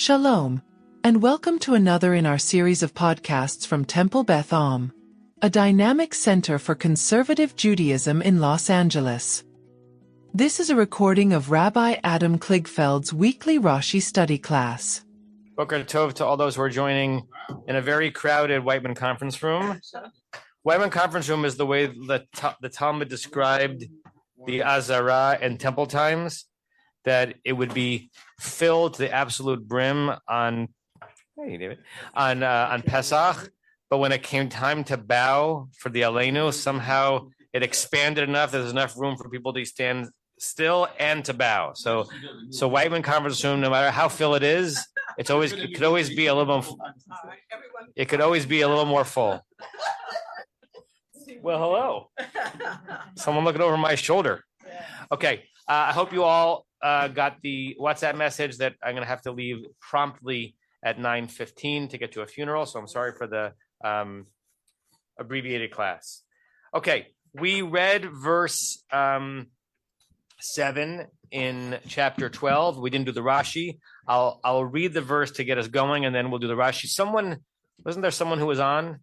Shalom, and welcome to another in our series of podcasts from Temple Beth Am, a dynamic center for conservative Judaism in Los Angeles. This is a recording of Rabbi Adam Kligfeld's weekly Rashi study class. Boker Tov to all those who are joining in a very crowded Whiteman conference room. Whiteman conference room is the way the Talmud described the Azara in Temple times, that it would be filled to the absolute brim on Pesach, but when it came time to bow for the Aleinu, somehow it expanded enough. There's enough room for people to stand still and to bow. So Whiteman conference room, no matter how full it is, it could always be a little more full. Well, hello. Someone looking over my shoulder. Okay, I hope you all got the WhatsApp message that I'm going to have to leave promptly at 9:15 to get to a funeral. So I'm sorry for the abbreviated class. Okay, we read verse 7 in chapter 12. We didn't do the Rashi. I'll read the verse to get us going, and then we'll do the Rashi. Wasn't there someone who was on?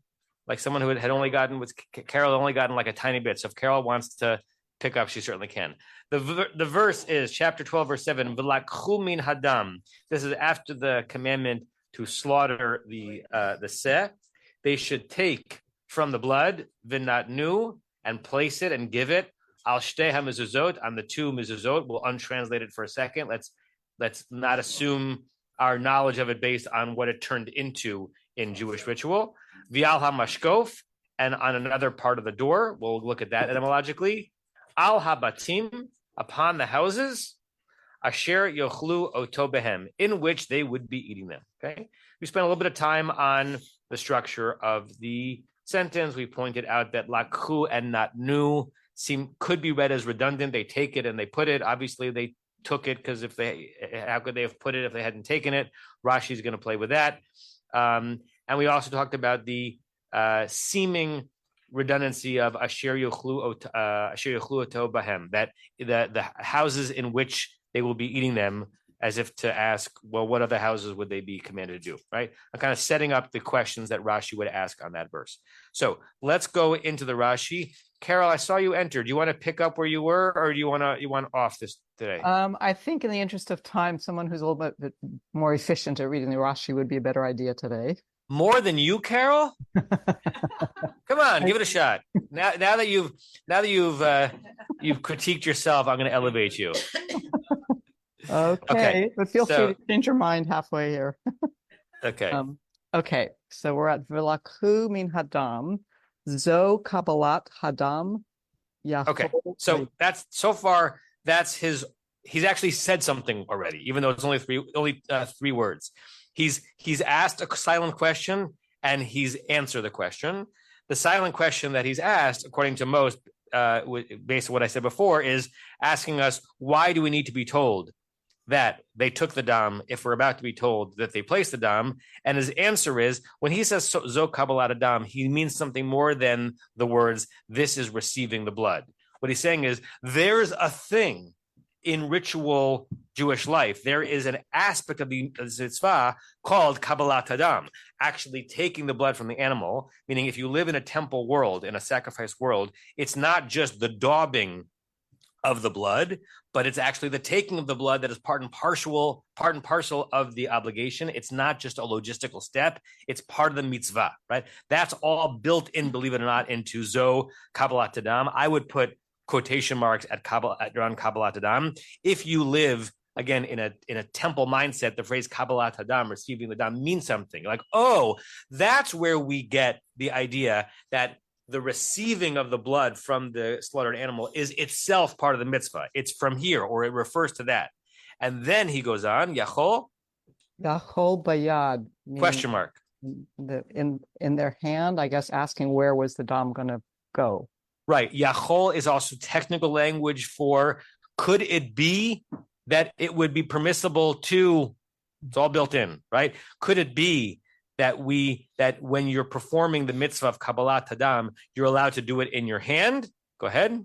Like someone who had only gotten, Carol had only gotten like a tiny bit. So if Carol wants to pick up, she certainly can. The verse is chapter 12, verse 7. V'lakchu min hadam. This is after the commandment to slaughter the seh. They should take from the blood v'natnu and place it and give it al shtei hamezuzot, on the two mezuzot. We'll untranslate it for a second. Let's not assume our knowledge of it based on what it turned into in Jewish ritual. V'al hamashkof, and on another part of the door, we'll look at that etymologically. Al habatim, upon the houses, asher yochlu oto behem, in which they would be eating them. Okay, we spent a little bit of time on the structure of the sentence. We pointed out that lakhu and natnu could be read as redundant. They take it and they put it. Obviously, they took it because how could they have put it if they hadn't taken it? Rashi's going to play with that. And we also talked about the seeming redundancy of asher yochlu oto bahem, that the houses in which they will be eating them, as if to ask, well, what other houses would they be commanded to do, right? I'm kind of setting up the questions that Rashi would ask on that verse. So let's go into the Rashi. Carol, I saw you enter. Do you want to pick up where you were, or do you want off this today? I think in the interest of time, someone who's a little bit more efficient at reading the Rashi would be a better idea today. More than you, Carol? Come on, give it a shot. Now that you've critiqued yourself, I'm going to elevate you. Okay. But feel free to change your mind halfway here. Okay. Okay. So we're at V'lakchu min hadam, zo kabbalat hadam. Okay. So that's his. He's actually said something already, even though it's only three words. He's asked a silent question and he's answered the question. The silent question that he's asked, according to most, based on what I said before, is asking us, why do we need to be told that they took the dam if we're about to be told that they placed the dam? And his answer is, when he says zo kabbalat dam, he means something more than the words, this is receiving the blood. What he's saying is, there's a thing in ritual Jewish life. There is an aspect of the mitzvah called kabbalat hadam, actually taking the blood from the animal, meaning if you live in a temple world, in a sacrifice world, it's not just the daubing of the blood, but it's actually the taking of the blood that is part and parcel of the obligation. It's not just a logistical step, it's part of the mitzvah, right? That's all built in, believe it or not, into zo kabbalat hadam. I would put quotation marks around kabbalat hadam. If you live, again, in a temple mindset, the phrase kabbalat hadam, receiving the dam, means something. Like, oh, that's where we get the idea that the receiving of the blood from the slaughtered animal is itself part of the mitzvah. It's from here, or it refers to that. And then he goes on, yachol bayad. Question mark. In their hand, I guess, asking where was the dam going to go. Right. Yachol is also technical language for, could it be that it would be permissible to, it's all built in, right? Could it be that when you're performing the mitzvah of kabbalat hadam, you're allowed to do it in your hand? Go ahead.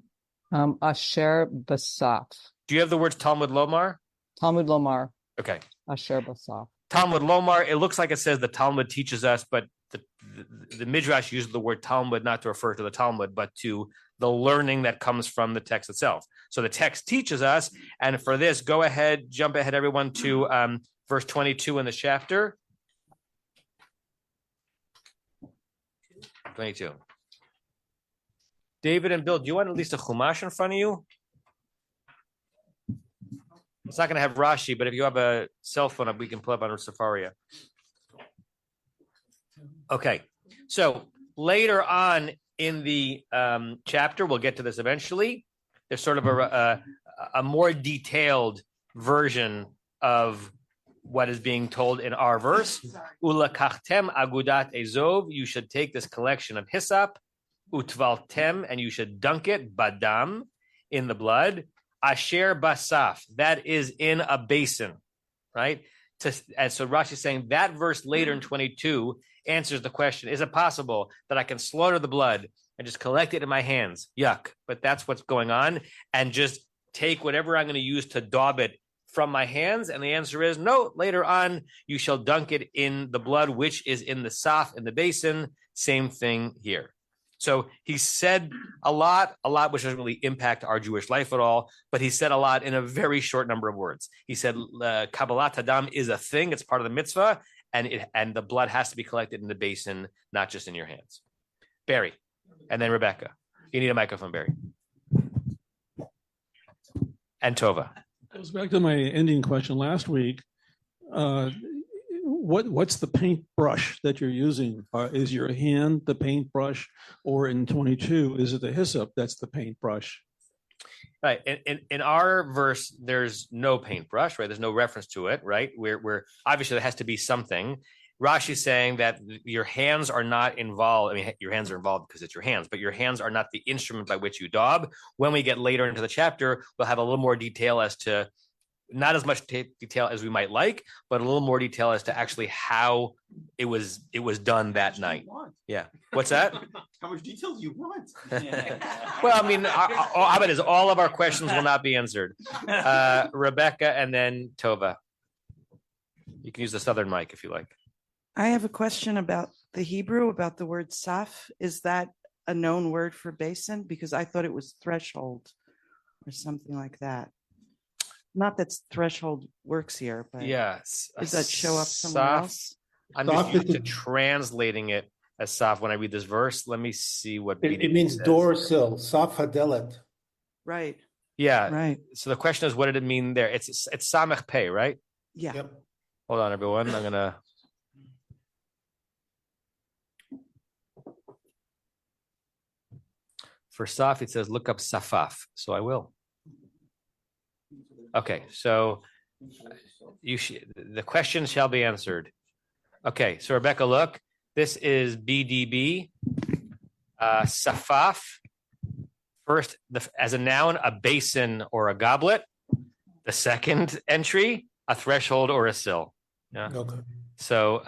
Asher basaf. Do you have the words Talmud Lomar? Talmud Lomar. Okay. Asher basaf. Talmud Lomar, it looks like it says the Talmud teaches us, but the Midrash uses the word Talmud not to refer to the Talmud, but to the learning that comes from the text itself. So the text teaches us, and for this, jump ahead, everyone, to verse 22 in the chapter. 22. David and Bill, do you want at least a Chumash in front of you? It's not going to have Rashi, but if you have a cell phone, we can pull up on Safaria. Okay, so later on in the chapter, we'll get to this eventually. There's sort of a more detailed version of what is being told in our verse. Ulakachtem agudat ezov, you should take this collection of hyssop, utvaltem, and you should dunk it, badam, in the blood, asher basaf, that is in a basin, right? And so Rashi is saying that verse later in 22 answers the question, is it possible that I can slaughter the blood and just collect it in my hands? Yuck. But that's what's going on. And just take whatever I'm going to use to daub it from my hands. And the answer is no. Later on, you shall dunk it in the blood, which is in the saf, in the basin. Same thing here. So he said a lot which doesn't really impact our Jewish life at all, but he said a lot in a very short number of words. He said, Kabbalat Hadam is a thing. It's part of the mitzvah. And the blood has to be collected in the basin, not just in your hands. Barry, and then Rebecca. You need a microphone, Barry. And Tova. Goes back to my ending question last week. What's the paintbrush that you're using? Is your hand the paintbrush, or in 22, is it the hyssop that's the paintbrush? Right. In our verse, there's no paintbrush, right? There's no reference to it, right? We're obviously there has to be something. Rashi's saying that your hands are not involved. I mean, your hands are involved because it's your hands, but your hands are not the instrument by which you daub. When we get later into the chapter, we'll have a little more detail as to, not as much detail as we might like, but a little more detail as to actually how it was done that night. Yeah. What's that? How much detail do you want? Well, I mean, how about all of our questions will not be answered. Rebecca and then Tova. You can use the southern mic if you like. I have a question about the Hebrew, about the word saf. Is that a known word for basin? Because I thought it was threshold or something like that. Not that threshold works here, but yes. Does that show up somewhere else? I'm just used to translating it as saf when I read this verse. Let me see what it means says. Door sill, saf hadelet. Right. Yeah. Right. So the question is, what did it mean there? It's samech pei, right? Yeah. Yep. Hold on, everyone. I'm gonna. For saf, it says look up safaf. So I will. Okay, so the question shall be answered. Okay, so Rebecca, look, this is BDB, safaf. First, as a noun, a basin or a goblet. The second entry, a threshold or a sill. Yeah. Okay. So,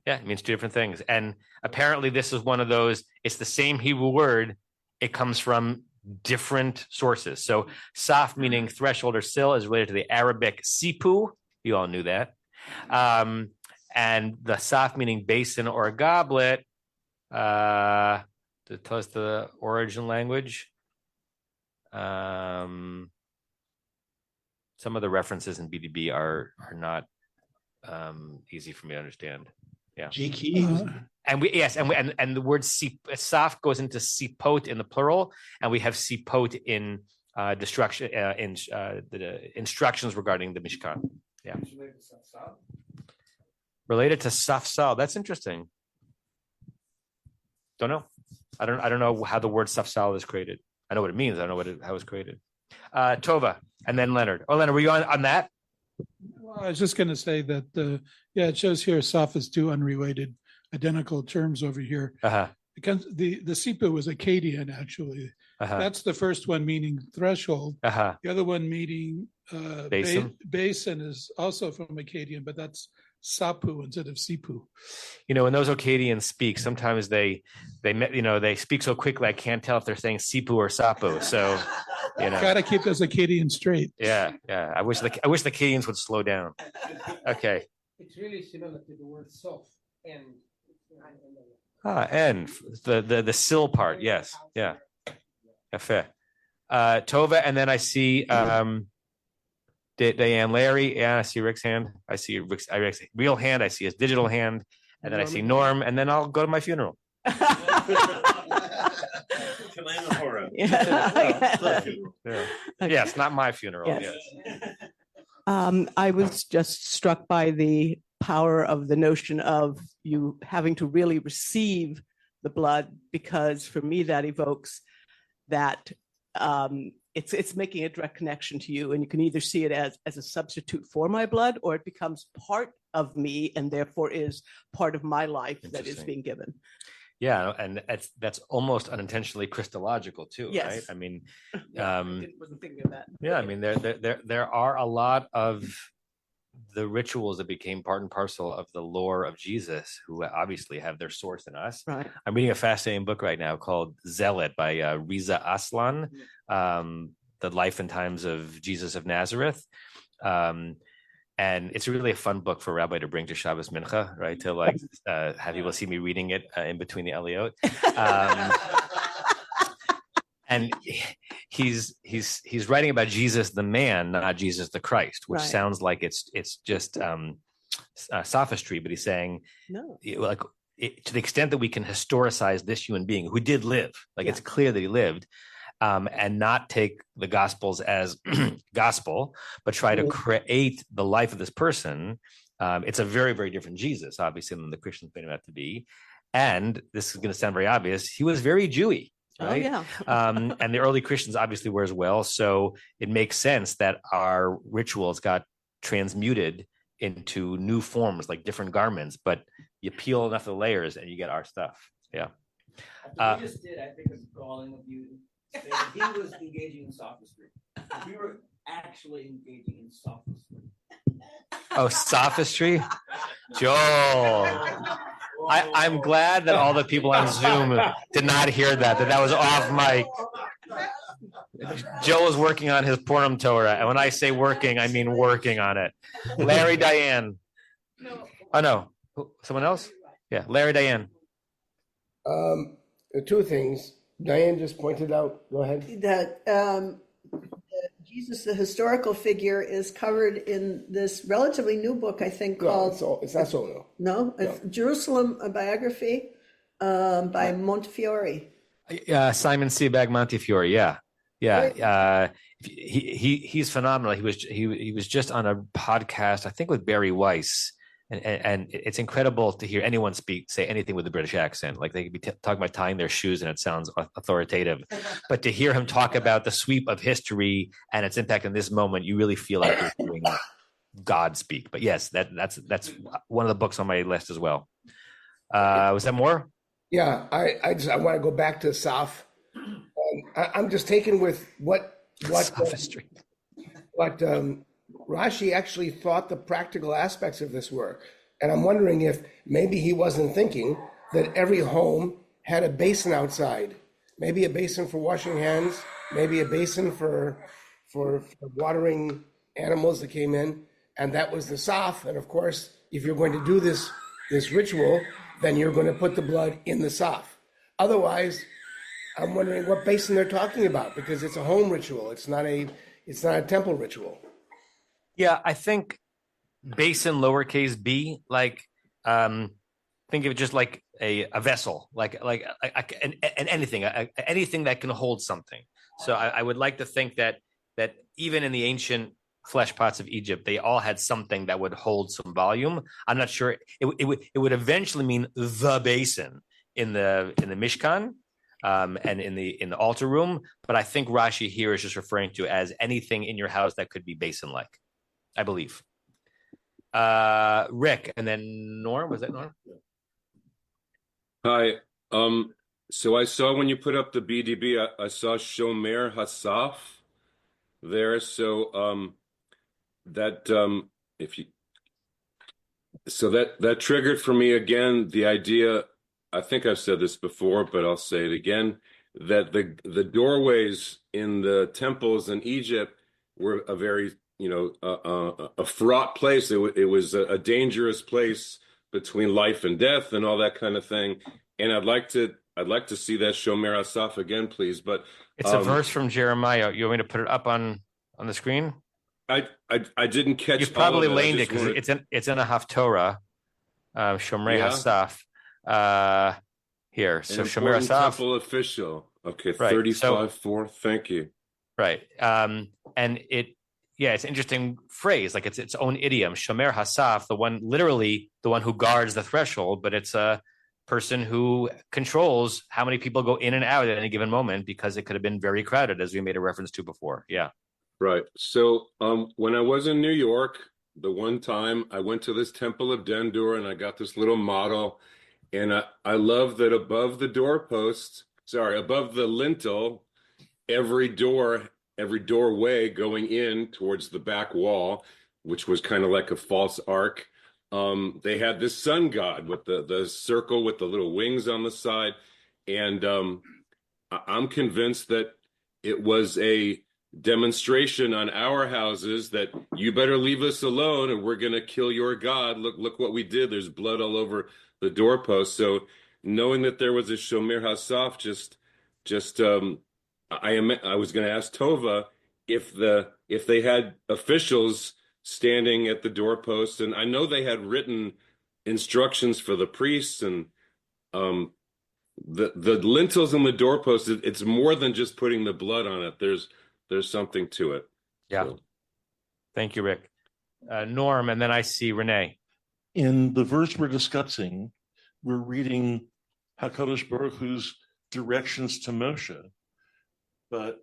it means two different things. And apparently this is one of those, it's the same Hebrew word. It comes from different sources. So saf, meaning threshold or sill, is related to the Arabic sipu. You all knew that. And the saf, meaning basin or goblet, to tell us the origin language. Some of the references in BDB are not easy for me to understand. Yeah. And the word saf goes into sipot in the plural, and we have sipot in the instructions regarding the Mishkan. Yeah. Related to safsal. That's interesting. Don't know. I don't know how the word safsal is created. I know what it means. I don't know how it's created. Tova, and then Leonard. Oh, Leonard, were you on that? Well, I was just going to say that, it shows here saf is two unrelated, identical terms over here. Uh-huh. The sipu was Akkadian, actually. Uh-huh. That's the first one, meaning threshold. Uh-huh. The other one, meaning basin, is also from Akkadian, but that's sapu instead of sipu. When those Akkadians speak, sometimes they speak so quickly I can't tell if they're saying sipu or sapu. So, gotta keep those Akkadians straight. Yeah. I wish the Akkadians would slow down. Okay. It's really similar to the word soft and And the sill part, yes. Yeah. Yafeh. Tova, and then I see Diane, Larry, and I see Rick's hand. I see Rick's real hand. I see his digital hand, and then I see Norm, and then I'll go to my funeral. Yes, not my funeral. Yes. Yes. I was just struck by the power of the notion of you having to really receive the blood, because for me that evokes that it's making a direct connection to you, and you can either see it as a substitute for my blood, or it becomes part of me and therefore is part of my life that is being given. Yeah, and that's almost unintentionally Christological too, Yes. right? I mean, I wasn't thinking of that. yeah, I mean, there are a lot of the rituals that became part and parcel of the lore of Jesus, who obviously have their source in us. Right. I'm reading a fascinating book right now called Zealot by Riza Aslan, The Life and Times of Jesus of Nazareth. And it's really a fun book for a rabbi to bring to Shabbos Mincha, right? To like have people see me reading it in between the Aliyot. And he's writing about Jesus the man, not Jesus the Christ, which Right. sounds like it's just sophistry. But he's saying, No. like, to the extent that we can historicize this human being who did live, like it's clear that he lived, and not take the Gospels as gospel, but try to create the life of this person. It's a very, very different Jesus, obviously, than the Christians made him out to be. And this is going to sound very obvious. He was very Jewy. Right? Oh, yeah. And the early Christians obviously were as well. So it makes sense that our rituals got transmuted into new forms, like different garments, but you peel enough of the layers and you get our stuff. Yeah. What you just did, I think, is galling of you. He was engaging in sophistry. We were actually engaging in sophistry. Oh, sophistry? Joel. I'm glad that all the people on Zoom did not hear that was off mic. Joe is working on his Purim Torah. And when I say working, I mean working on it. Larry, Diane. Oh, no. Someone else? Yeah, Larry, Diane. Two things. Diane just pointed out, go ahead. That Jesus, the historical figure, is covered in this relatively new book, I think, called... It's not so new. No? It's Jerusalem, a biography by Montefiore. Simon Sebag Montefiore, yeah. He's phenomenal. He was just on a podcast, I think, with Barry Weiss. And it's incredible to hear anyone say anything with a British accent. Like they could be talking about tying their shoes and it sounds authoritative. But to hear him talk about the sweep of history and its impact in this moment, you really feel like you're hearing God speak. But yes, that's one of the books on my list as well. Was that more? Yeah, I want to go back to Saf. I'm just taken with what Rashi actually thought the practical aspects of this were. And I'm wondering if maybe he wasn't thinking that every home had a basin outside, maybe a basin for washing hands, maybe a basin for watering animals that came in. And that was the saf. And of course, if you're going to do this ritual, then you're going to put the blood in the saf. Otherwise, I'm wondering what basin they're talking about, because it's a home ritual. It's not a temple ritual. Yeah, I think basin lowercase b, like think of it just like a vessel, like anything that can hold something. So I would like to think that even in the ancient flesh pots of Egypt, they all had something that would hold some volume. I'm not sure it would eventually mean the basin in the Mishkan and in the altar room, but I think Rashi here is just referring to as anything in your house that could be basin-like, I believe. Rick, and then Norm. Was that Norm? Hi. So I saw when you put up the BDB, I saw Shomer Hasaf there. So that triggered for me again the idea. I think I've said this before, but I'll say it again, that the doorways in the temples in Egypt were a very a fraught place. It was a dangerous place between life and death and all that kind of thing. And I'd like to see that Shomer Asaf again, please. But it's a verse from Jeremiah. You want me to put it up on the screen? I didn't catch. You've probably laned it because wanted... it's in a Haftorah, Shomer Asaf. Here, so Shomer Asaf, temple official. Okay, right. 35:4. Thank you. Right, and it's an interesting phrase, like it's its own idiom. Shomer Hasaf, the one who guards the threshold, but it's a person who controls how many people go in and out at any given moment because it could have been very crowded, as we made a reference to before. Yeah. Right. So when I was in New York, the one time I went to this Temple of Dendur and I got this little model, and I love that above the lintel, every doorway going in towards the back wall, which was kind of like a false arc, they had this sun god with the circle with the little wings on the side. And I'm convinced that it was a demonstration on our houses that you better leave us alone or we're going to kill your God. Look what we did. There's blood all over the doorpost. So knowing that there was a Shomer Hasaf, I was going to ask Tova if they had officials standing at the doorpost, and I know they had written instructions for the priests and the lintels and the doorpost. It's more than just putting the blood on it. There's something to it. Yeah. So. Thank you, Rick. Norm, and then I see Renee. In the verse we're discussing, we're reading HaKadosh Baruch Hu's directions to Moshe. But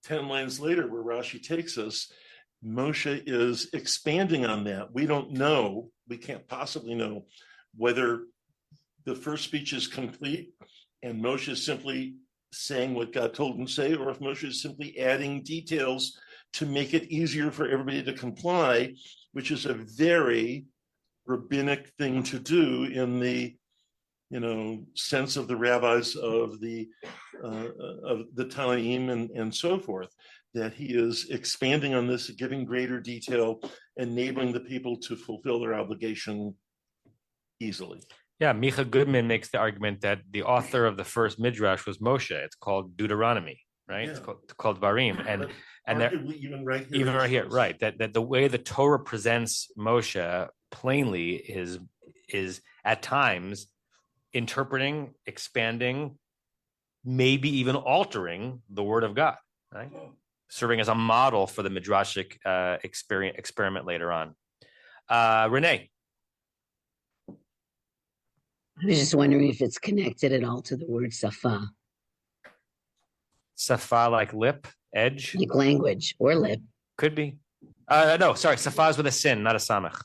10 lines later, where Rashi takes us, Moshe is expanding on that. We can't possibly know whether the first speech is complete and Moshe is simply saying what God told him to say, or if Moshe is simply adding details to make it easier for everybody to comply, which is a very rabbinic thing to do in the sense of the rabbis of the Tanaim and so forth, that he is expanding on this, giving greater detail, enabling the people to fulfill their obligation easily. Yeah, Micha Goodman makes the argument that the author of the first Midrash was Moshe. It's called Deuteronomy, right? Yeah. It's called Varim, and even right here, right? That the way the Torah presents Moshe plainly is at times interpreting, expanding, maybe even altering the word of God, right? Serving as a model for the midrashic experiment later on. Renee. I was just wondering if it's connected at all to the word safa. Safa, like lip, edge? Like language or lip. Could be. No, sorry. Safa is with a sin, not a samach.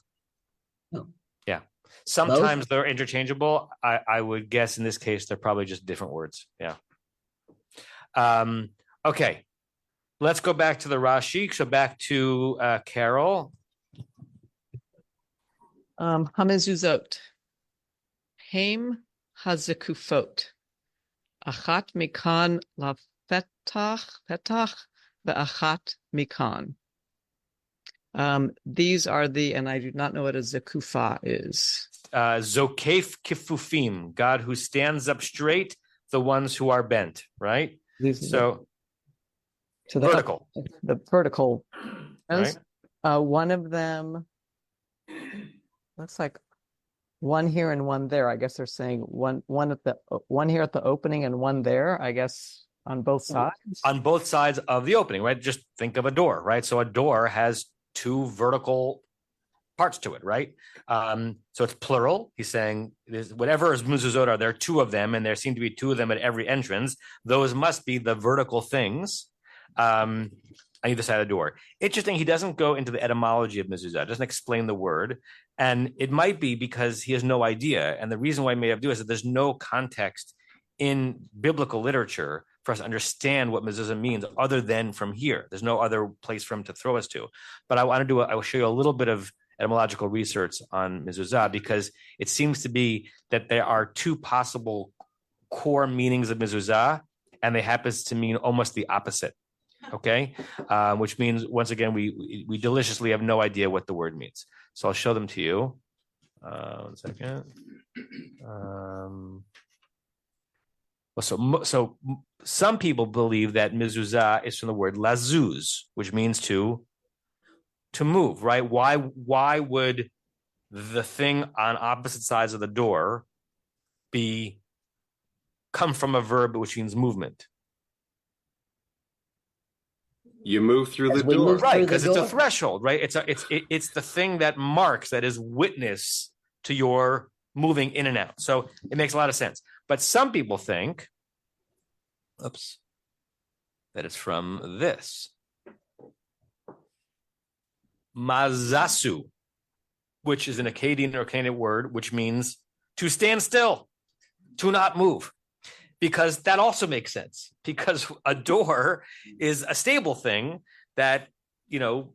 Oh. Yeah. Sometimes they're interchangeable. I would guess in this case, they're probably just different words. Yeah. Okay. Let's go back to the Rashi. So back to Carol. Hamezuzot. Haim hazekufot. Achat mikan la petach ve'achat mikan. These are and I do not know what a zekufa is. Zokef kifufim, God who stands up straight, the ones who are bent, right? So vertical. The vertical. Right? One of them looks like one here and one there. I guess they're saying one here at the opening and one there, I guess, on both sides. On both sides of the opening, right? Just think of a door, right? So a door has two vertical parts to it, right? So it's plural. He's saying whatever is mezuzot are, there are two of them, and there seem to be two of them at every entrance. Those must be the vertical things on either side of the door. Interesting, he doesn't go into the etymology of mezuzah, doesn't explain the word, and it might be because he has no idea. And the reason why he may have do is that there's no context in biblical literature for us to understand what mezuzah means other than from here. There's no other place for him to throw us to. But I will show you a little bit of etymological research on mezuzah, because it seems to be that there are two possible core meanings of mezuzah, and they happen to mean almost the opposite. Okay, which means once again we deliciously have no idea what the word means. So I'll show them to you. 1 second. So some people believe that mezuzah is from the word lazuz, which means to move, right? Why would the thing on opposite sides of the door come from a verb which means movement? You move through the door, right? Because it's a threshold, right? It's the thing that marks, that is witness to your moving in and out. So it makes a lot of sense. But some people think, that it's from this. Mazasu, which is an Akkadian or Canaanite word, which means to stand still, to not move. Because that also makes sense. Because a door is a stable thing that, that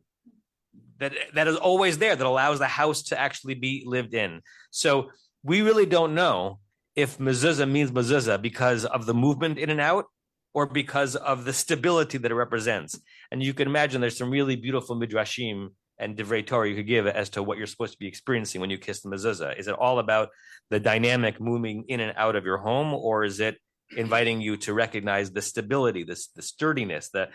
is always there, that allows the house to actually be lived in. So we really don't know if mezuzah means mezuzah because of the movement in and out or because of the stability that it represents. And you can imagine there's some really beautiful midrashim and divrei Torah you could give as to what you're supposed to be experiencing when you kiss the mezuzah. Is it all about the dynamic moving in and out of your home, or is it inviting you to recognize the stability, the sturdiness, the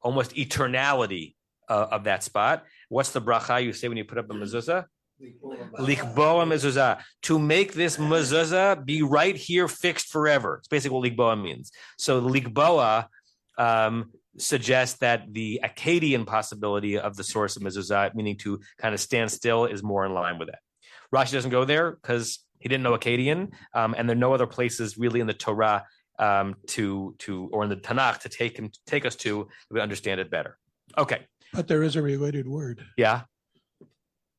almost eternality of that spot? What's the bracha you say when you put up a mezuzah? Likboa mezuzah, to make this mezuzah be right here fixed forever. It's basically what likboa means. So likboa suggests that the Akkadian possibility of the source of mezuzah, meaning to kind of stand still, is more in line with that. Rashi doesn't go there because he didn't know Akkadian, and there are no other places really in the Torah or in the Tanakh to take us to we understand it better. Okay, but there is a related word. Yeah.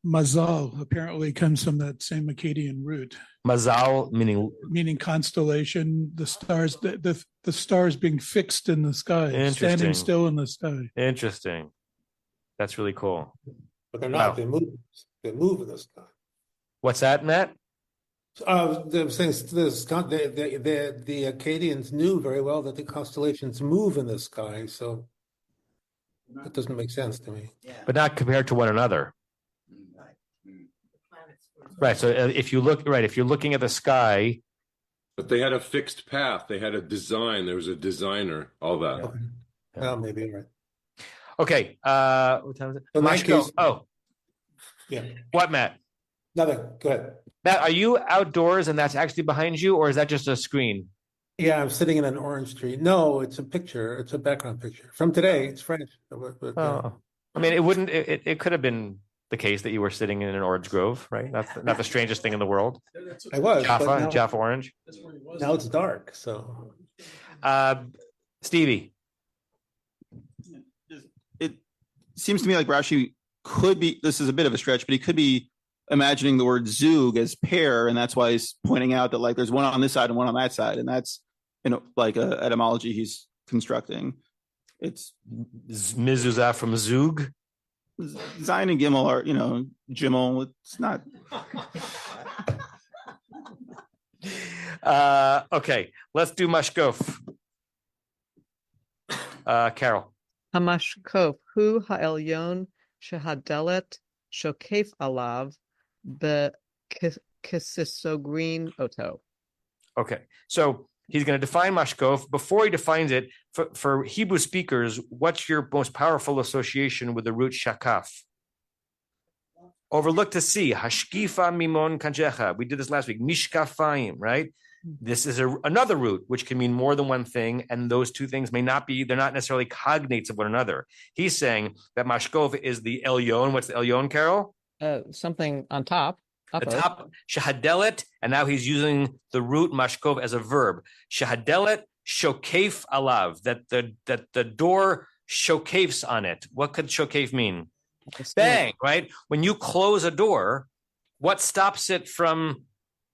Mazal apparently comes from that same Akkadian root. Mazal meaning constellation, the stars, the stars being fixed in the sky, standing still in the sky. Interesting. That's really cool. But they're not. Wow. They move in the sky. What's that, Matt? The Akkadians knew very well that the constellations move in the sky, so that doesn't make sense to me. But not compared to one another. Right. So if you're looking at the sky, but they had a fixed path. They had a design. There was a designer. All that. Okay. Well, maybe you're right. Okay. What time is it? In that case, yeah. What, Matt? Nothing. Go ahead. Matt, are you outdoors and that's actually behind you, or is that just a screen? Yeah, I'm sitting in an orange tree. No, it's a picture. It's a background picture from today. It's French. I mean, it wouldn't. It could have been the case that you were sitting in an orange grove, right? Not the strangest thing in the world. I was Jaffa orange. Now it's dark. So, Stevie, it seems to me like Rashi could be. This is a bit of a stretch, but he could be imagining the word zug as pair, and that's why he's pointing out that like there's one on this side and one on that side, and that's like a etymology he's constructing. It's mezuzah from zug. Zion and Gimel are, Gimel. It's not. Okay, let's do mashkof. Carol. Hamashkof hu ha'elyon shehadelet shokef alav bekisisogrin oto. Okay, so he's going to define mashkof. Before he defines it, for Hebrew speakers, what's your most powerful association with the root shakaf? Overlook to see. Hashkifa mimon kanjecha. We did this last week. Mishkafayim, right? This is another root, which can mean more than one thing, and those two things they're not necessarily cognates of one another. He's saying that mashkof is the elyon. What's the elyon, Carol? Something on top. The top, shahadelet, and now he's using the root mashkov as a verb. Shahadelet shokef alav, that the door shokefs on it. What could shokef mean? Bang, right? When you close a door, what stops it from?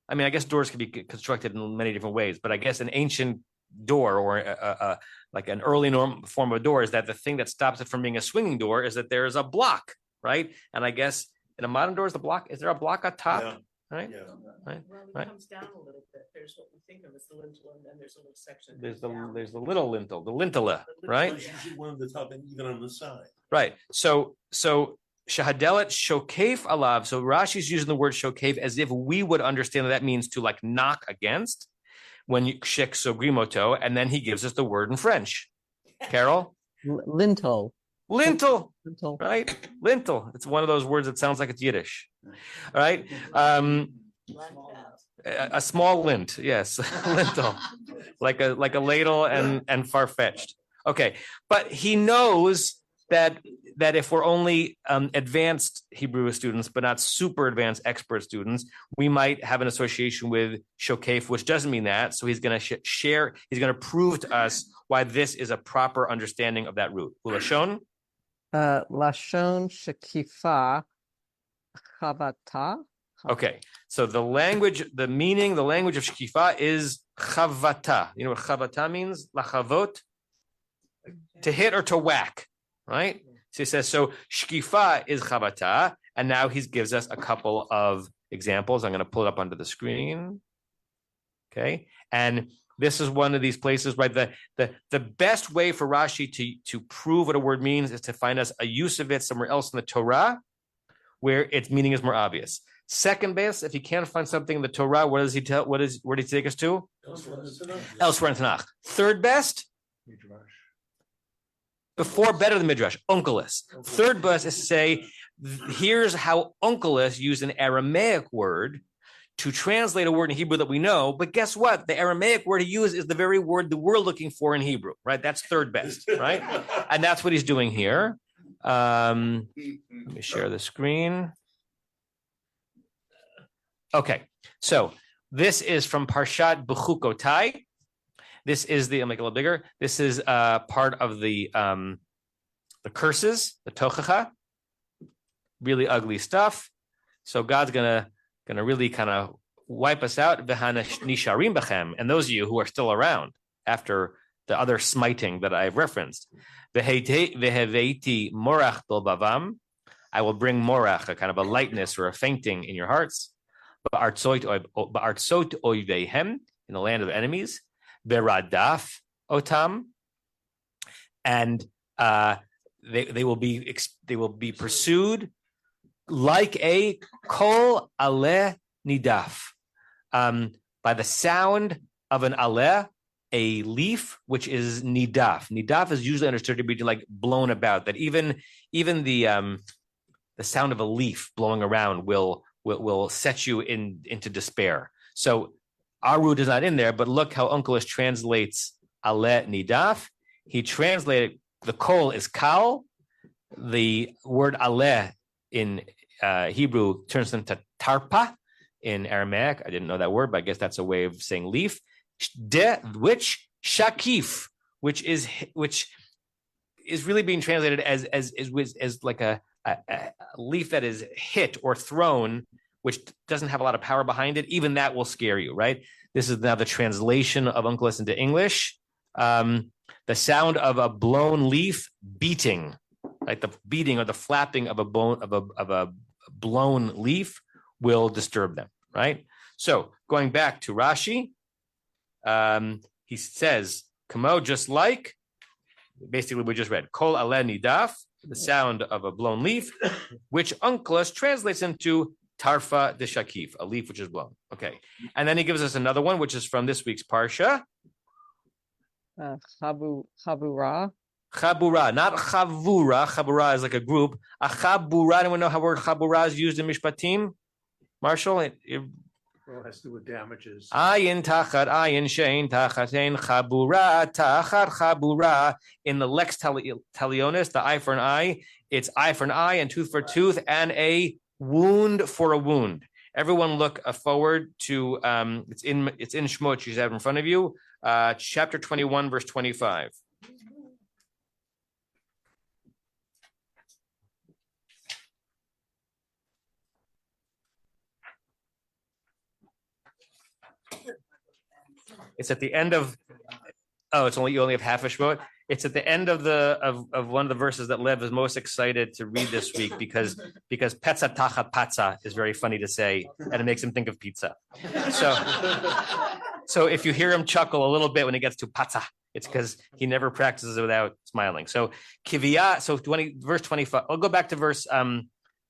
I mean, I guess doors can be constructed in many different ways, but I guess an ancient door or like an early form of a door is that the thing that stops it from being a swinging door is that there is a block, right? And I guess in a modern door, is there a block on top? right? Yeah. Right. Well, it Right. comes down a little bit. There's what we think of as the lintel, and then there's a little section. There's down. the little lintel, the lintela, right? It's usually one on the top and even on the side. Right. So shahadelet shokef alav. So Rashi's using the word shokef as if we would understand that means to like knock against when you shek sogrimoto, and then he gives us the word in French. Carol? Lintel. Lintel. Lintel. Right? Lintel. It's one of those words that sounds like it's Yiddish. All right. A small lint, yes, lintel, like a ladle and far-fetched. Okay, but he knows that if we're only advanced Hebrew students, but not super advanced expert students, we might have an association with shokef, which doesn't mean that. So he's going to share. He's going to prove to us why this is a proper understanding of that root. Ulashon. Lashon shekifa chavata. Okay, so the language of shkifa is chavata. You know what chavata means? Lachavot, to hit or to whack, right? So he says, so shkifa is chavata, and now he gives us a couple of examples. I'm going to pull it up onto the screen. Okay, and this is one of these places, right? The best way for Rashi to prove what a word means is to find us a use of it somewhere else in the Torah, where its meaning is more obvious. Second best, if he can't find something in the Torah, where does he take us to? Elsewhere in Tanakh. Third best, better than Midrash, Onkelos. Third best is to say, here's how Onkelos used an Aramaic word to translate a word in Hebrew that we know, but guess what? The Aramaic word he used is the very word that we're looking for in Hebrew, right? That's third best, right? And that's what he's doing here. Let me share the screen. Okay, so this is from Parshat Bechukotai. This is I'll make it a little bigger. This is part of the curses, the tochacha. Really ugly stuff. So God's gonna really kind of wipe us out. Nisharim bechem, and those of you who are still around after the other smiting that I've referenced. Veheveiti morach bilbavam. I will bring morach, a kind of a lightness or a fainting in your hearts. Ba'artzot oivehem, in the land of enemies. Beradaf otam, and they will be pursued like a kol aleh nidaf, by the sound of an aleh, a leaf which is nidaf. Nidaf is usually understood to be like blown about. That even the sound of a leaf blowing around will set you into despair. So our root is not in there, but look how Onkelos translates aleh nidaf. He translated the kol is kal. The word aleh in Hebrew turns into tarpa in Aramaic. I didn't know that word, but I guess that's a way of saying leaf. Which shakif, which is really being translated as like a leaf that is hit or thrown, which doesn't have a lot of power behind it. Even that will scare you, right? This is now the translation of Onkelos into English. The sound of a blown leaf beating, like the beating or the flapping of a blown leaf, will disturb them, right? So going back to Rashi, he says, "Kamo," just like basically we just read, "Kol aleh nidaf," the sound of a blown leaf, which Onkelos translates into tarfa de shakif, a leaf which is blown. Okay, and then he gives us another one, which is from this week's parsha. Chabura. Chabura, not chavura. Chabura is like a group. A chabura. Anyone know how word chabura is used in Mishpatim? Marshall? Well, it has to do with damages. Ayin tachat, ayin shein tachatein chabura, tachat chabura. In the lex talionis, the eye for an eye, it's eye for an eye and tooth for tooth and a wound for a wound. Everyone look forward to, it's in Shemot, you have in front of you, chapter 21, verse 25. It's at the end of, you only have half a Shemot. it's at the end of the of one of the verses that Lev is most excited to read this week because petza tachat patza is very funny to say, and it makes him think of pizza. So if you hear him chuckle a little bit when he gets to patza, it's because he never practices without smiling. So kiviyah, so verse 25. I'll go back to verse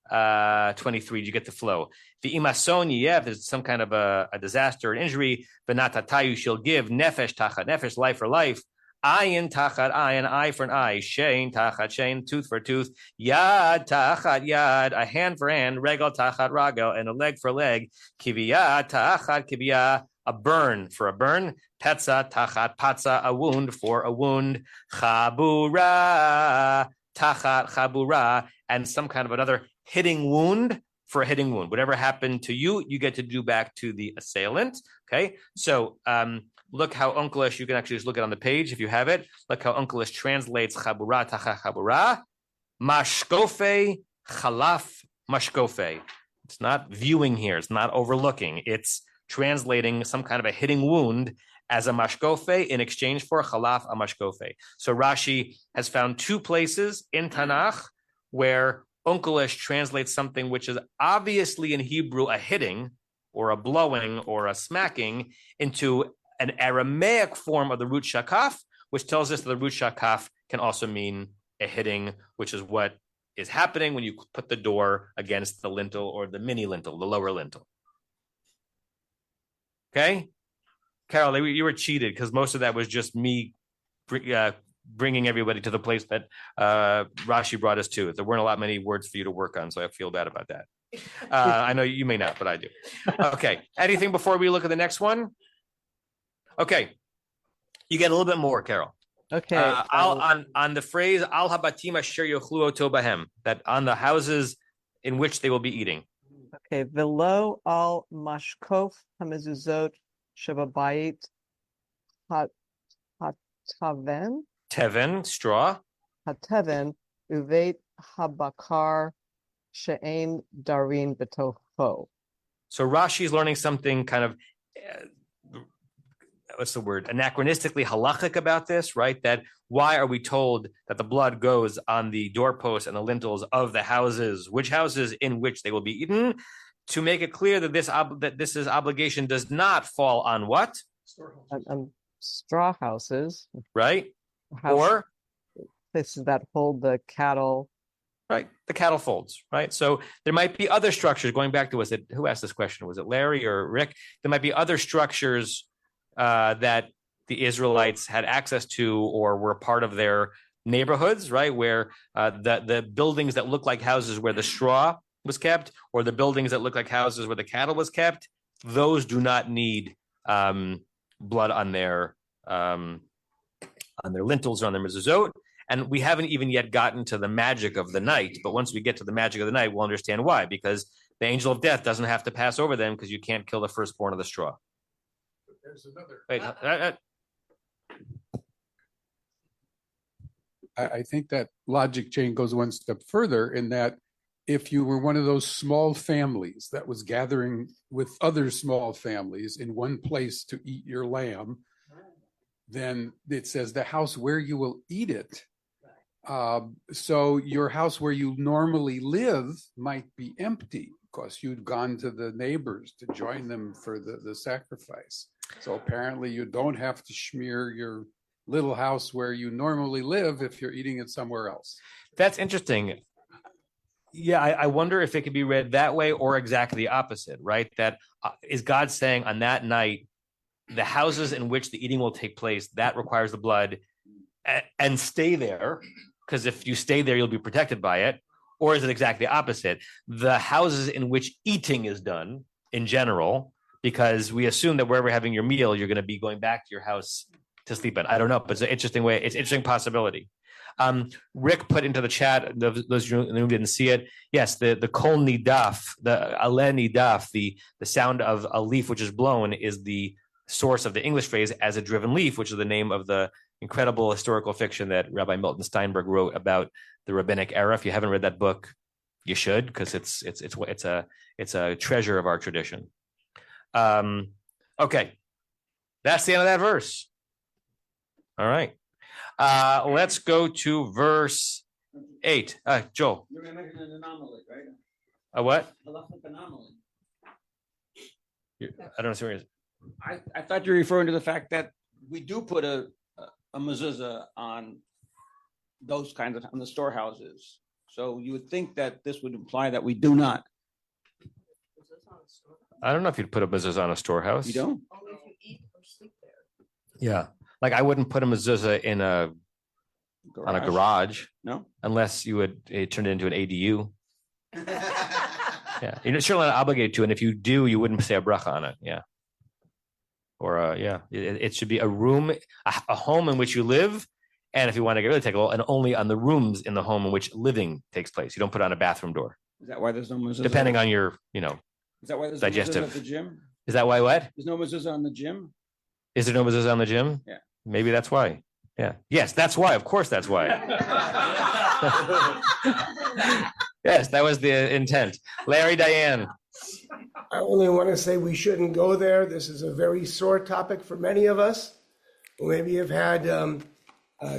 23. You get the flow. The imason yev, there's some kind of a disaster, an injury. V'natatayu, she'll give nefesh tachat nefesh, life for life. Ayin tachat ayin, eye for an eye. Shein tachat shein, tooth for tooth. Yad tachat yad, a hand for hand. Regel tachat ragel, and a leg for leg. Kiviyah tachat kiviyah, a burn for a burn. Petza tachat patza, a wound for a wound. Chabura tachat chabura, and some kind of another hitting wound for a hitting wound. Whatever happened to you, you get to do back to the assailant. Okay, so look how Uncleish, you can actually just look it on the page if you have it. Look how Uncleish translates chabura tachat chabura. Mashkofe chalaf mashkofe. It's not viewing here. It's not overlooking. It's translating some kind of a hitting wound as a mashkofe in exchange for chalaf a mashkofe. So Rashi has found two places in Tanakh where Uncleish translates something which is obviously in Hebrew a hitting or a blowing or a smacking into an Aramaic form of the root shakaf, which tells us that the root shakaf can also mean a hitting, which is what is happening when you put the door against the lintel or the mini lintel, the lower lintel. Okay? Carol, you were cheated because most of that was just me bringing everybody to the place that Rashi brought us to. There weren't many words for you to work on, so I feel bad about that. I know you may not, but I do. Okay. Anything before we look at the next one? Okay. You get a little bit more, Carol. Okay. On the phrase al habatim asher yochlu oto bahem, that on the houses in which they will be eating. Okay. Velo al mashkof hamezuzot shebabayit hataven. Teven, straw. Hateven uvet habakar she'ein darin betocho. So Rashi is learning something kind of, what's the word, anachronistically halachic about this, right? That why are we told that the blood goes on the doorposts and the lintels of the houses, which houses in which they will be eaten, to make it clear that this obligation does not fall on what? Straw houses. Right? Or places that hold the cattle. Right, the cattle folds, right? So there might be other structures, going back to, who asked this question? Was it Larry or Rick? There might be other structures that the Israelites had access to or were part of their neighborhoods, right? Where the buildings that look like houses where the straw was kept, or the buildings that look like houses where the cattle was kept, those do not need blood on their lintels or on their mezuzot. And we haven't even yet gotten to the magic of the night. But once we get to the magic of the night, we'll understand why. Because the angel of death doesn't have to pass over them because you can't kill the firstborn of the straw. There's another. Wait, I think that logic chain goes one step further in that if you were one of those small families that was gathering with other small families in one place to eat your lamb, then it says the house where you will eat it. So your house where you normally live might be empty because you'd gone to the neighbors to join them for the sacrifice. So apparently you don't have to smear your little house where you normally live if you're eating it somewhere else. That's interesting. Yeah, I wonder if it could be read that way or exactly the opposite, right? That is God saying on that night, the houses in which the eating will take place, that requires the blood, and stay there, because if you stay there, you'll be protected by it. Or is it exactly the opposite? The houses in which eating is done in general, because we assume that wherever you're having your meal, you're going to be going back to your house to sleep in. I don't know, but it's an interesting way. It's an interesting possibility. Rick put into the chat, those in the room didn't see it. Yes, the kol nidaf, the ale nidaf, the sound of a leaf which is blown is the source of the English phrase as a driven leaf, which is the name of the incredible historical fiction that Rabbi Milton Steinberg wrote about the rabbinic era. If you haven't read that book, you should, because it's a treasure of our tradition. Okay, that's the end of that verse. All right. Let's go to verse 8. Joel. You're going to mention an anomaly, right? A what? Halachic anomaly. I don't know. I thought you were referring to the fact that we do put a mezuzah on those kinds of on the storehouses. So you would think that this would imply that we do not. I don't know if you'd put a mezuzah on a storehouse. You don't? Only if you eat or sleep there. Yeah, like I wouldn't put a mezuzah in on a garage. No, unless you would turn it into an ADU. Yeah, you're certainly not obligated to, and if you do, you wouldn't say a bracha on it. Yeah, or it should be a room, a home in which you live, and if you want to get really technical, and only on the rooms in the home in which living takes place. You don't put it on a bathroom door. Is that why there's no mezuzah? Depending on your, Is that why there's digestive. no mezuzah at the gym? Is that why what? There's no mezuzah on the gym? Is there no mezuzah on the gym? Yeah. Maybe that's why. Yeah. Yes, that's why. Of course, that's why. Yes, that was the intent. Larry, Diane. I only want to say we shouldn't go there. This is a very sore topic for many of us who maybe have had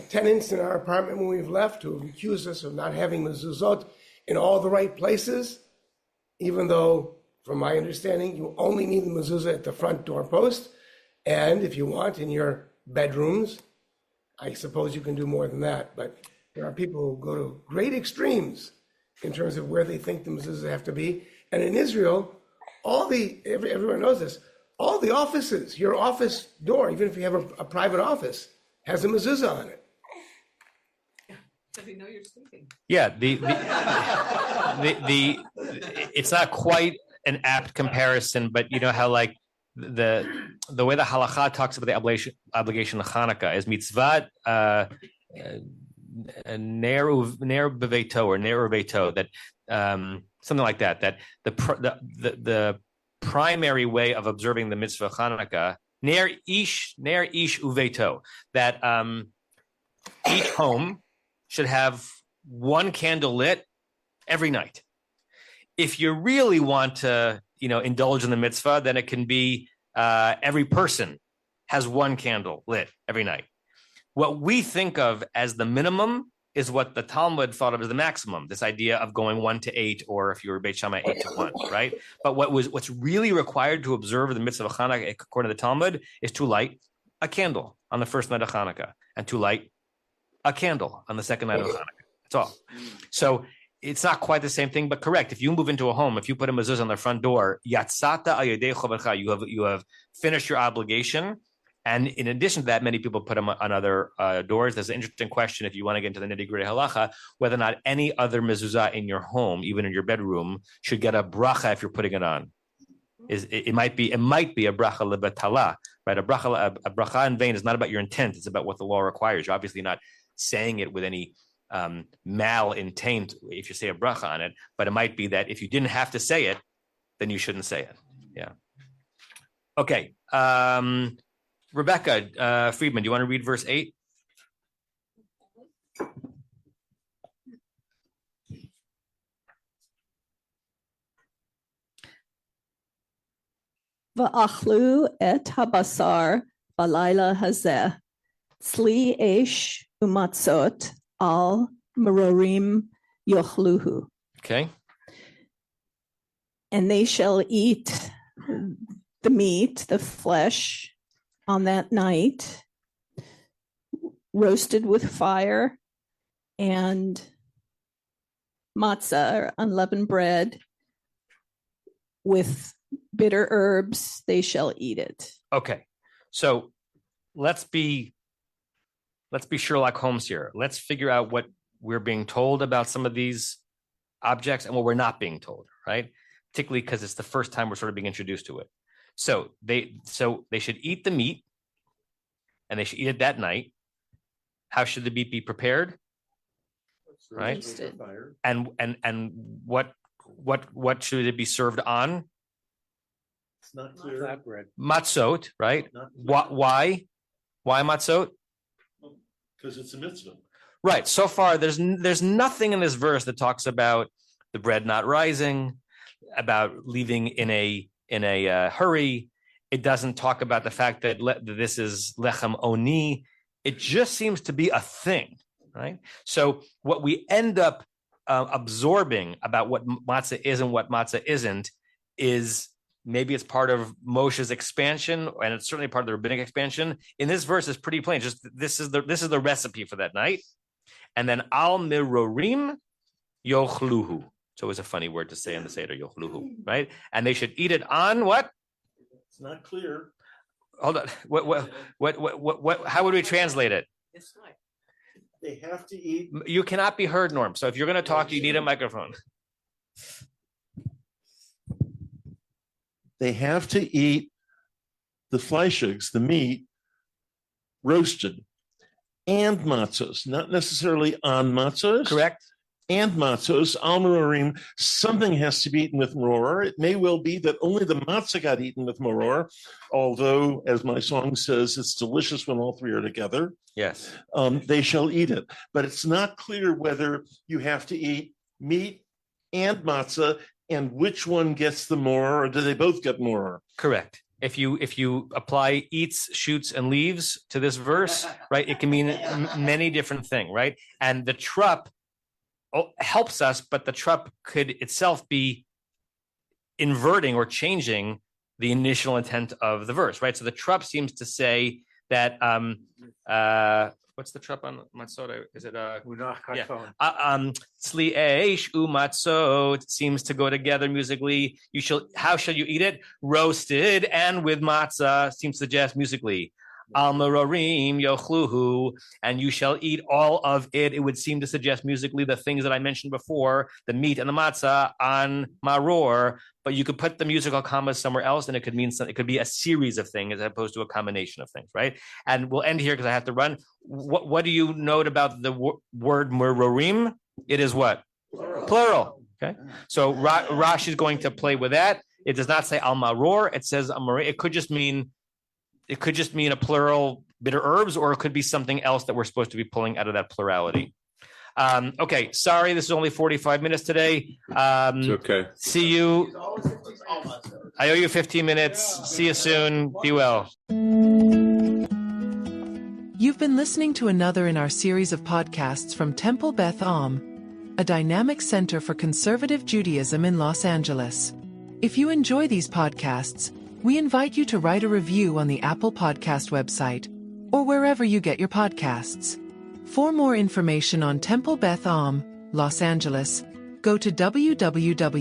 tenants in our apartment when we've left who have accused us of not having mezuzot in all the right places, even though, from my understanding, you only need the mezuzah at the front doorpost. And if you want, in your bedrooms, I suppose you can do more than that. But there are people who go to great extremes in terms of where they think the mezuzah have to be. And in Israel, everyone knows this, all the offices, your office door, even if you have a private office, has a mezuzah on it. So they know you're sleeping. Yeah, the it's not quite an apt comparison, but you know how like the way the halakha talks about the obligation of Hanukkah is mitzvah ner beveito or ner beveito, that something like that. That the primary way of observing the mitzvah of Hanukkah ner ish uveito, that each home should have one candle lit every night. If you really want to, indulge in the mitzvah, then it can be every person has one candle lit every night. What we think of as the minimum is what the Talmud thought of as the maximum, this idea of going 1 to 8, or if you were Beit Shammai, 8 to 1, right? But what's really required to observe the mitzvah of Hanukkah, according to the Talmud, is to light a candle on the first night of Hanukkah and to light a candle on the second night of Hanukkah. That's all. So it's not quite the same thing, but correct. If you move into a home, if you put a mezuzah on the front door, yatzata al yedei chovercha, you have finished your obligation. And in addition to that, many people put them on other doors. There's an interesting question, if you want to get into the nitty-gritty halacha, whether or not any other mezuzah in your home, even in your bedroom, should get a bracha if you're putting it on. It might be a bracha lebatala, right? A bracha in vain is not about your intent; it's about what the law requires. You're obviously not saying it with any mal intent if you say a bracha on it, but it might be that if you didn't have to say it, then you shouldn't say it. Yeah. Okay. Rebecca Friedman, do you want to read verse 8? Va'achlu et habasar balayla hazeh, tzli esh umatzot al merorim yochluhu. Okay. And they shall eat the meat, the flesh, on that night, roasted with fire, and matzah, or unleavened bread, with bitter herbs, they shall eat it. Okay. So let's be Sherlock Holmes here. Let's figure out what we're being told about some of these objects and what we're not being told, right? Particularly because it's the first time we're sort of being introduced to it. So they should eat the meat, and they should eat it that night. How should the meat be prepared? Right? And what should it be served on? It's not clear. Matzot, right? Why matzot? Because it's a mitzvah. Right. So far, there's nothing in this verse that talks about the bread not rising, about leaving in a hurry. It doesn't talk about the fact that this is lechem oni. It just seems to be a thing, right? So what we end up absorbing about what matzah is and what matzah isn't is maybe it's part of Moshe's expansion, and it's certainly part of the rabbinic expansion. In this verse, it's pretty plain. Just this is the recipe for that night. And then al mirorim yochluhu. So it's a funny word to say in the Seder, yochluhu, right? And they should eat it on what? It's not clear. Hold on. What? How would we translate it? They have to eat. You cannot be heard, Norm. So if you're going to talk, you need a microphone. They have to eat the fleischigs, the meat, roasted, and matzos, not necessarily on matzos. Correct. And matzos, al marorim, something has to be eaten with maror. It may well be that only the matzah got eaten with maror, although, as my song says, it's delicious when all three are together. Yes. They shall eat it. But it's not clear whether you have to eat meat and matzah, and which one gets the more, or do they both get more? Correct. If you apply eats, shoots, and leaves to this verse, right, it can mean many different things, right? And the trup helps us, but the trup could itself be inverting or changing the initial intent of the verse, right? So the trup seems to say that what's the trup on matzot? Is it tzli eish umatzot seems to go together musically. How shall you eat it? Roasted and with matzah seems to suggest musically. Al marorim yochluhu, and you shall eat all of it. It would seem to suggest musically the things that I mentioned before, the meat and the matzah on maror, but you could put the musical commas somewhere else, and it could mean something. It could be a series of things as opposed to a combination of things, right? And we'll end here because I have to run. What do you note about the word marorim? It is what? Plural. Okay. So Rashi is going to play with that. It does not say al maror. It says al maror. It could just mean a plural bitter herbs, or it could be something else that we're supposed to be pulling out of that plurality. Okay, sorry, this is only 45 minutes today. It's okay. See you. I owe you 15 minutes. See you soon. Be well. You've been listening to another in our series of podcasts from Temple Beth Am, a dynamic center for conservative Judaism in Los Angeles. If you enjoy these podcasts, we invite you to write a review on the Apple Podcast website or wherever you get your podcasts. For more information on Temple Beth Am, Los Angeles, go to www.tbala.org.